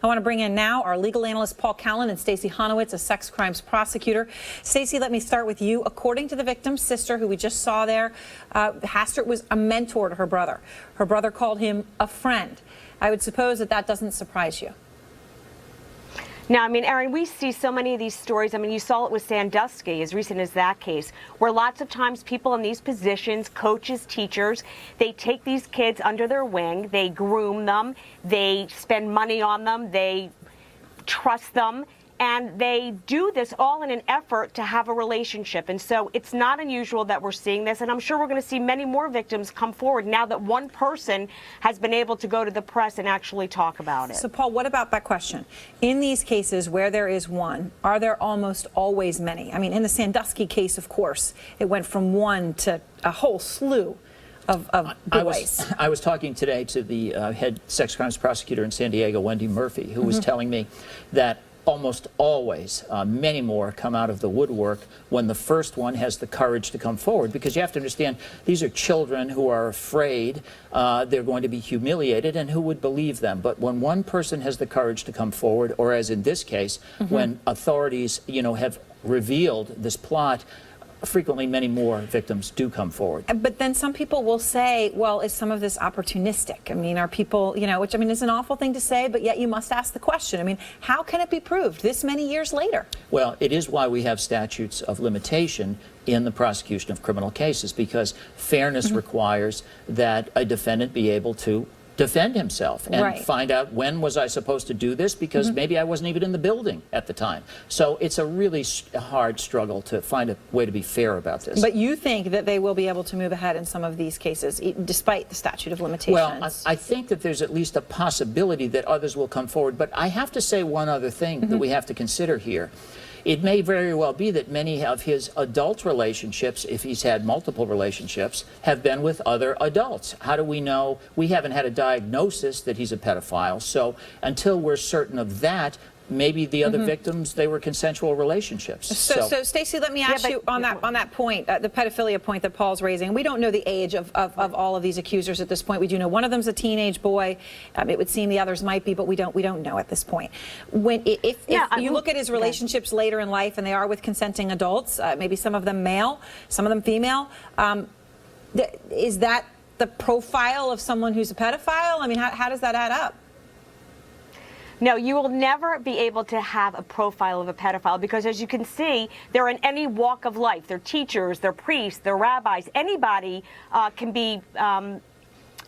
I want to bring in now our legal analyst, Paul Callan, and Stacey Honowitz, a sex crimes prosecutor. Stacey, let me start with you. According to the victim's sister, who we just saw there, Hastert was a mentor to her brother. Her brother called him a friend. I would suppose that that doesn't surprise you. Now, I mean, Erin, we see so many of these stories. I mean, you saw it with Sandusky, as recent as that case, where lots of times people in these positions, coaches, teachers, they take these kids under their wing, they groom them, they spend money on them, they trust them, and they do this all in an effort to have a relationship. And so it's not unusual that we're seeing this, and I'm sure we're going to see many more victims come forward now that one person has been able to go to the press and actually talk about it. So, Paul, what about that question? In these cases where there is one, are there almost always many? I mean, in the Sandusky case, of course, it went from one to a whole slew of boys. I was talking today to the head sex crimes prosecutor in San Diego, Wendy Murphy, who was telling me that almost always, many more come out of the woodwork when the first one has the courage to come forward, because you have to understand these are children who are afraid they're going to be humiliated, and who would believe them? But when one person has the courage to come forward, or as in this case, when authorities, have revealed this plot, frequently many more victims do come forward. But then some people will say, well, is some of this opportunistic? I mean, are people, which I mean is an awful thing to say, but yet you must ask the question. I mean, how can it be proved this many years later? Well, it is why we have statutes of limitation in the prosecution of criminal cases, because fairness requires that a defendant be able to defend himself and find out, when was I supposed to do this, because maybe I wasn't even in the building at the time. So it's a really hard struggle to find a way to be fair about this. But you think that they will be able to move ahead in some of these cases, despite the statute of limitations? Well, I think that there's at least a possibility that others will come forward. But I have to say one other thing that we have to consider here. It may very well be that many of his adult relationships, if he's had multiple relationships, have been with other adults. How do we know? We haven't had a diagnosis that he's a pedophile. So until we're certain of that, maybe the other victims, they were consensual relationships. So Stacey, let me ask you on that point, the pedophilia point that Paul's raising. We don't know the age of all of these accusers at this point. We do know one of them's a teenage boy. It would seem the others might be, but we don't know at this point. If you look at his relationships later in life, and they are with consenting adults, maybe some of them male, some of them female, is that the profile of someone who's a pedophile? I mean, how does that add up? No, you will never be able to have a profile of a pedophile, because as you can see, they're in any walk of life. They're teachers, they're priests, they're rabbis. Anybody can be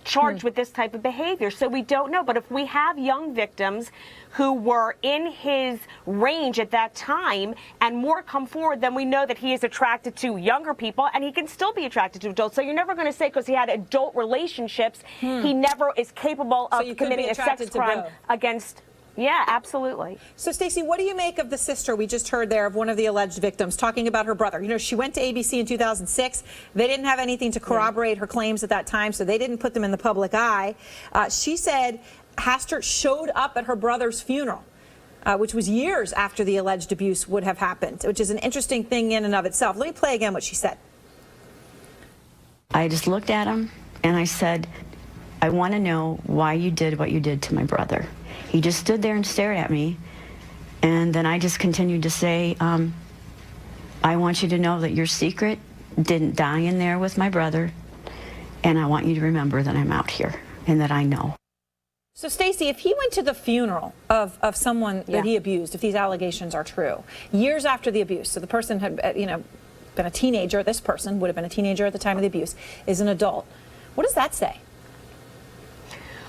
charged with this type of behavior. So we don't know. But if we have young victims who were in his range at that time and more come forward, then we know that he is attracted to younger people, and he can still be attracted to adults. So you're never going to say because he had adult relationships, he never is capable of committing a sex crime against... Yeah, absolutely. So, Stacey, what do you make of the sister we just heard there of one of the alleged victims talking about her brother? She went to ABC in 2006. They didn't have anything to corroborate her claims at that time, so they didn't put them in the public eye. She said Hastert showed up at her brother's funeral, which was years after the alleged abuse would have happened, which is an interesting thing in and of itself. Let me play again what she said. I just looked at him and I said, I want to know why you did what you did to my brother. He just stood there and stared at me, and then I just continued to say, I want you to know that your secret didn't die in there with my brother, and I want you to remember that I'm out here and that I know. So, Stacey, if he went to the funeral of someone that he abused, if these allegations are true, years after the abuse, so the person had, been a teenager, this person would have been a teenager at the time of the abuse, is an adult, what does that say?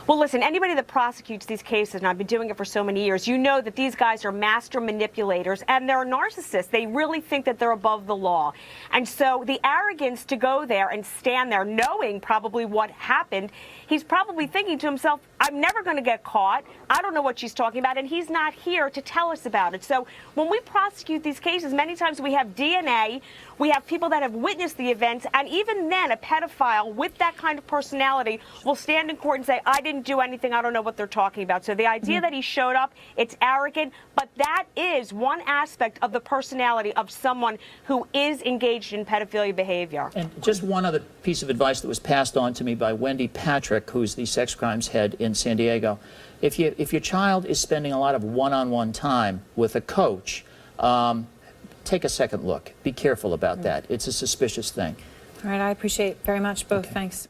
Well, listen, anybody that prosecutes these cases, and I've been doing it for so many years, you know that these guys are master manipulators, and they're narcissists. They really think that they're above the law. And so the arrogance to go there and stand there knowing probably what happened, he's probably thinking to himself, I'm never going to get caught. I don't know what she's talking about, and he's not here to tell us about it. So when we prosecute these cases, many times we have DNA, we have people that have witnessed the events, and even then a pedophile with that kind of personality will stand in court and say, I didn't do anything, I don't know what they're talking about. So the idea that he showed up, it's arrogant, but that is one aspect of the personality of someone who is engaged in pedophilia behavior. And just one other piece of advice that was passed on to me by Wendy Patrick, who's the sex crimes head in San Diego. if your child is spending a lot of one-on-one time with a coach, take a second look. Be careful about that. It's a suspicious thing. All right, I appreciate very much both. Okay. Thanks.